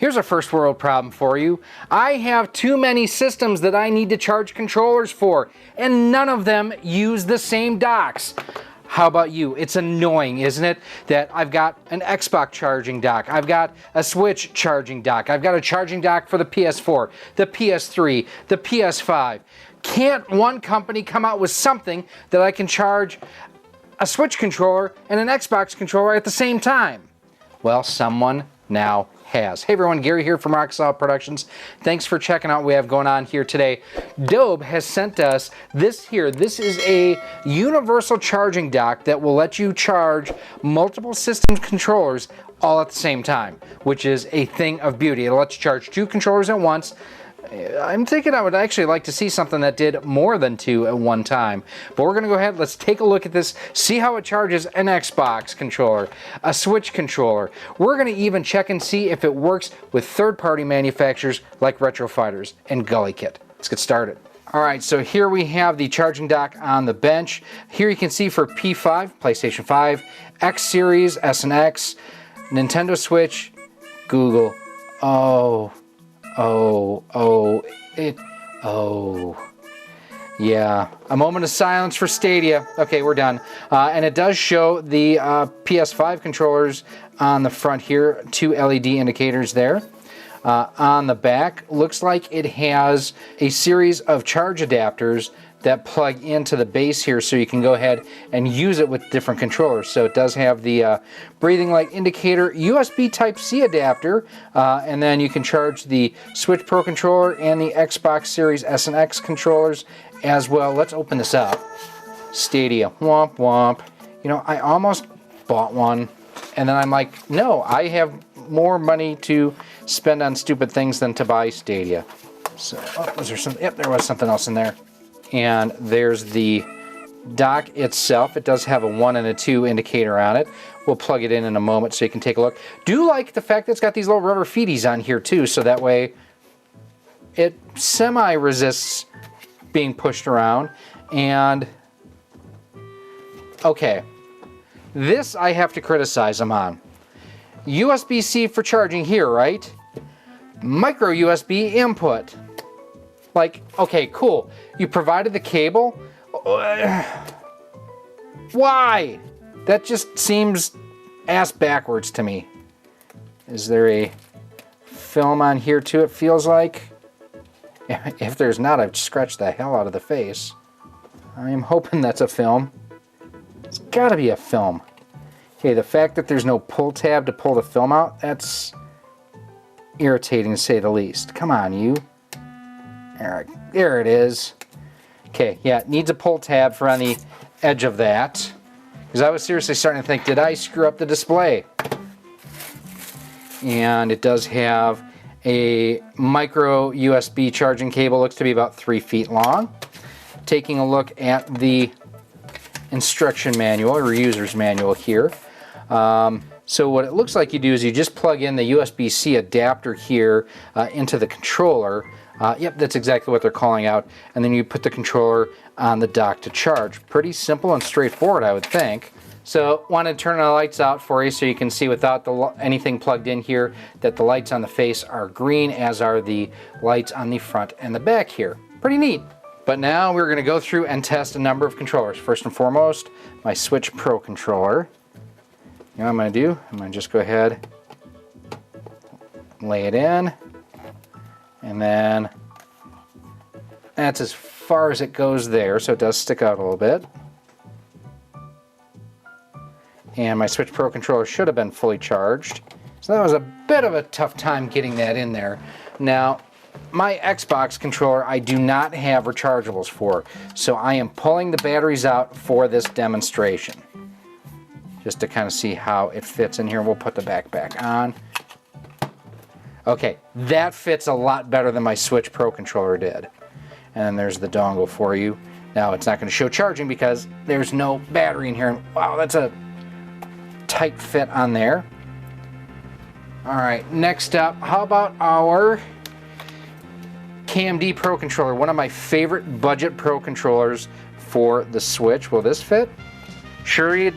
Here's a first world problem for you. I have too many systems that I need to charge controllers for, and none of them use the same docks. How about you? It's annoying, isn't it? That I've got an Xbox charging dock, I've got a Switch charging dock, I've got a charging dock for the PS4, the PS3, the PS5. Can't one company come out with something that I can charge a Switch controller and an Xbox controller at the same time? Well, someone now has. Hey everyone, Gary here from Rocksolid Productions. Thanks for checking out what we have going on here today. Dobe has sent us this here. This is a universal charging dock that will let you charge multiple system controllers all at the same time, which is a thing of beauty. It'll let you charge 2 controllers at once. I'm thinking I would actually like to see something that did more than 2 at one time. But we're going to go ahead, let's take a look at this, see how it charges an Xbox controller, a Switch controller. We're going to even check and see if it works with third-party manufacturers like Retro Fighters and Gully Kit. Let's get started. Alright, so here we have the charging dock on the bench. Here you can see for P5, PlayStation 5, X Series, S and X, Nintendo Switch, Google. Yeah, a moment of silence for Stadia. Okay, we're done. And it does show the PS5 controllers on the front here, 2 LED indicators there. On the back, looks like it has a series of charge adapters that plug into the base here, so you can go ahead and use it with different controllers. So it does have the breathing light indicator, USB Type-C adapter, and then you can charge the Switch Pro controller and the Xbox Series S and X controllers as well. Let's open this up. Stadia, womp womp. You know, I almost bought one, and then I'm like, no, I have more money to spend on stupid things than to buy Stadia. So, was there some? Yep, there was something else in there. And there's the dock itself. It does have a 1 and a 2 indicator on it. We'll plug it in a moment so you can take a look. Do like the fact that it's got these little rubber feeties on here too, so that way it semi-resists being pushed around. And okay, this I have to criticize them on. USB-C for charging here, right? Micro USB input. Like, okay, cool. You provided the cable? Why? That just seems ass backwards to me. Is there a film on here too, it feels like? If there's not, I've scratched the hell out of the face. I'm hoping that's a film. It's gotta be a film. Okay, the fact that there's no pull tab to pull the film out, that's irritating to say the least. Come on, you. There it is. Okay, yeah, it needs a pull tab for on the edge of that. Because I was seriously starting to think, did I screw up the display? And it does have a micro USB charging cable, looks to be about 3 feet long. Taking a look at the instruction manual, or user's manual here. So what it looks like you do is you just plug in the USB-C adapter here into the controller. Yep, that's exactly what they're calling out. And then you put the controller on the dock to charge. Pretty simple and straightforward, I would think. So, want to turn the lights out for you so you can see without anything plugged in here that the lights on the face are green, as are the lights on the front and the back here. Pretty neat. But now we're going to go through and test a number of controllers. First and foremost, my Switch Pro controller. You know what I'm going to do? I'm going to just go ahead, lay it in, and then that's as far as it goes there, so it does stick out a little bit. And my Switch Pro controller should have been fully charged. So that was a bit of a tough time getting that in there. Now, my Xbox controller I do not have rechargeables for, so I am pulling the batteries out for this demonstration. Just to kind of see how it fits in here. We'll put the back on. Okay, that fits a lot better than my Switch Pro controller did. And then there's the dongle for you. Now it's not going to show charging because there's no battery in here. Wow, that's a tight fit on there. Alright, next up, how about our KMD Pro controller, one of my favorite budget Pro controllers for the Switch. Will this fit? Sure.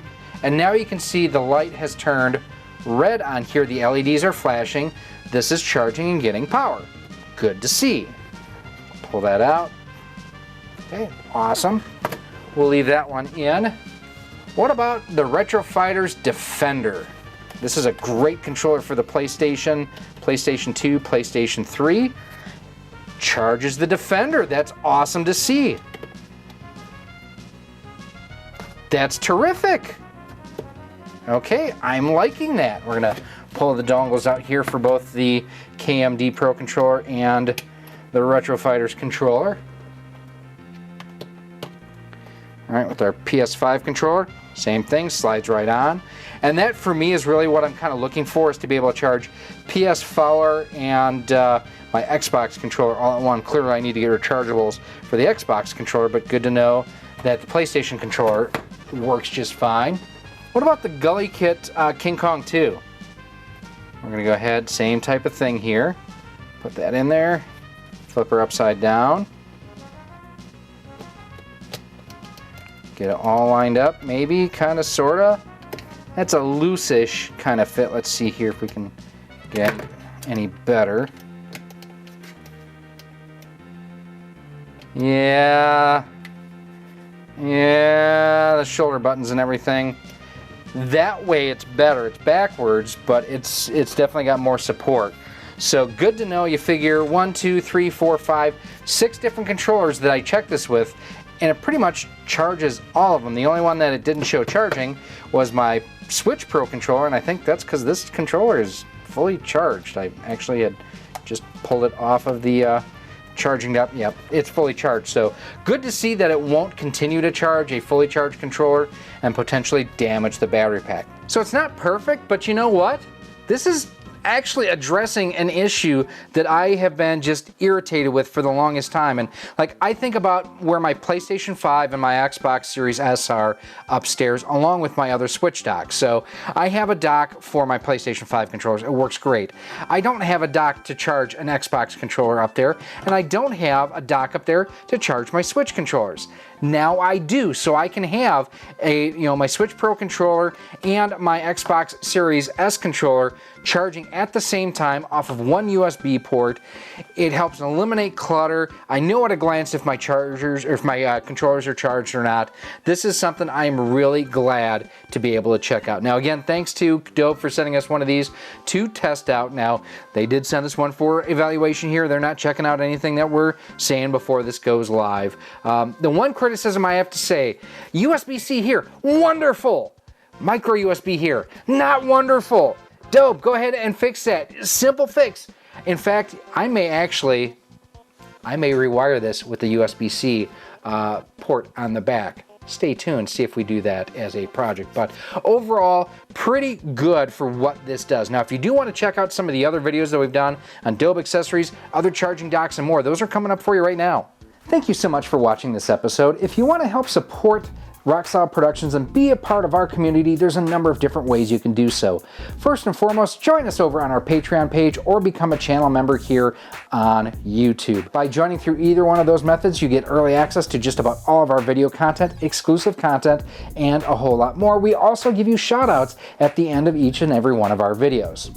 And now you can see the light has turned red on here. The LEDs are flashing. this is charging and getting power. Good to see. Pull that out. Okay, awesome. We'll leave that one in. What about the Retro Fighters Defender? This is a great controller for the PlayStation, PlayStation 2, PlayStation 3. Charges the Defender. That's awesome to see. That's terrific. Okay, I'm liking that. We're gonna pull the dongles out here for both the KMD Pro controller and the Retro Fighters controller. All right, with our PS5 controller, same thing, slides right on. And that for me is really what I'm kind of looking for, is to be able to charge PS4 and my Xbox controller all at once. Clearly I need to get rechargeables for the Xbox controller, but good to know that the PlayStation controller works just fine. What about the Gully Kit King Kong 2? We're gonna go ahead, same type of thing here. Put that in there, flip her upside down. Get it all lined up, maybe, kind of, sort of. That's a loose-ish kind of fit. Let's see here if we can get any better. Yeah, the shoulder buttons and everything. That way it's better. It's backwards, but it's definitely got more support. So good to know. You figure 1, 2, 3, 4, 5, 6 different controllers that I checked this with, and it pretty much charges all of them. The only one that it didn't show charging was my Switch Pro controller, and I think that's because this controller is fully charged. I actually had just pulled it off of the charging up. Yep, it's fully charged. So good to see that it won't continue to charge a fully charged controller and potentially damage the battery pack. So it's not perfect, but you know what? This is actually addressing an issue that I have been just irritated with for the longest time. And like, I think about where my PlayStation 5 and my Xbox Series S are upstairs, along with my other Switch docks. So I have a dock for my PlayStation 5 controllers. It works great. I don't have a dock to charge an Xbox controller up there, and I don't have a dock up there to charge my Switch controllers. Now I do, so I can have my Switch Pro controller and my Xbox Series S controller charging at the same time off of one USB port. It helps eliminate clutter. I know at a glance if my chargers or if my controllers are charged or not. This is something I'm really glad to be able to check out. Now again, thanks to Dobe for sending us one of these to test out. Now they did send us one for evaluation here. They're not checking out anything that we're saying before this goes live. The one criticism I have to say, USB-C here, wonderful. Micro USB here, not wonderful. Dope, go ahead and fix that. Simple fix. In fact, I may rewire this with the USB-C port on the back. Stay tuned, see if we do that as a project. But overall, pretty good for what this does. Now, if you do want to check out some of the other videos that we've done on Dobe accessories, other charging docks, and more, those are coming up for you right now. Thank you so much for watching this episode. If you want to help support Rock Solid Productions and be a part of our community, there's a number of different ways you can do so. First and foremost, join us over on our Patreon page or become a channel member here on YouTube. By joining through either one of those methods, you get early access to just about all of our video content, exclusive content, and a whole lot more. We also give you shout outs at the end of each and every one of our videos.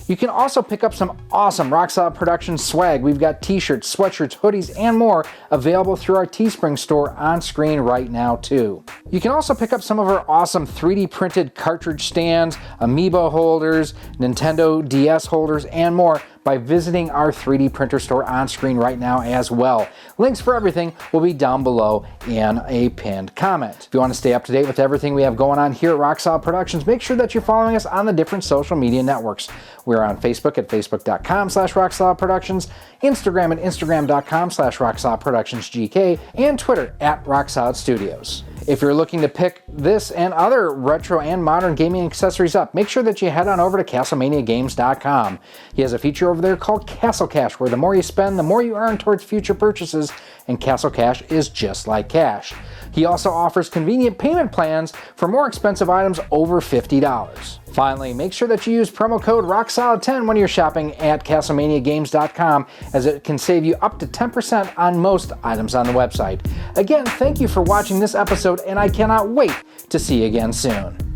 You can also pick up some awesome Rock Solid Productions swag. We've got t-shirts, sweatshirts, hoodies, and more available through our Teespring store on screen right now too. You can also pick up some of our awesome 3D printed cartridge stands, amiibo holders, Nintendo DS holders, and more by visiting our 3D printer store on screen right now as well. Links for everything will be down below in a pinned comment. If you want to stay up to date with everything we have going on here at Rock Solid Productions, make sure that you're following us on the different social media networks. We're on Facebook at facebook.com/RockSolidProductions, Instagram at instagram.com/RockSolidProductionsGK, and Twitter at Rock Solid Studios. If you're looking to pick this and other retro and modern gaming accessories up, make sure that you head on over to CastlemaniaGames.com. He has a feature over there called Castle Cash, where the more you spend, the more you earn towards future purchases, and Castle Cash is just like cash. He also offers convenient payment plans for more expensive items over $50. Finally, make sure that you use promo code ROCKSOLID10 when you're shopping at CastlemaniaGames.com, as it can save you up to 10% on most items on the website. Again, thank you for watching this episode, and I cannot wait to see you again soon.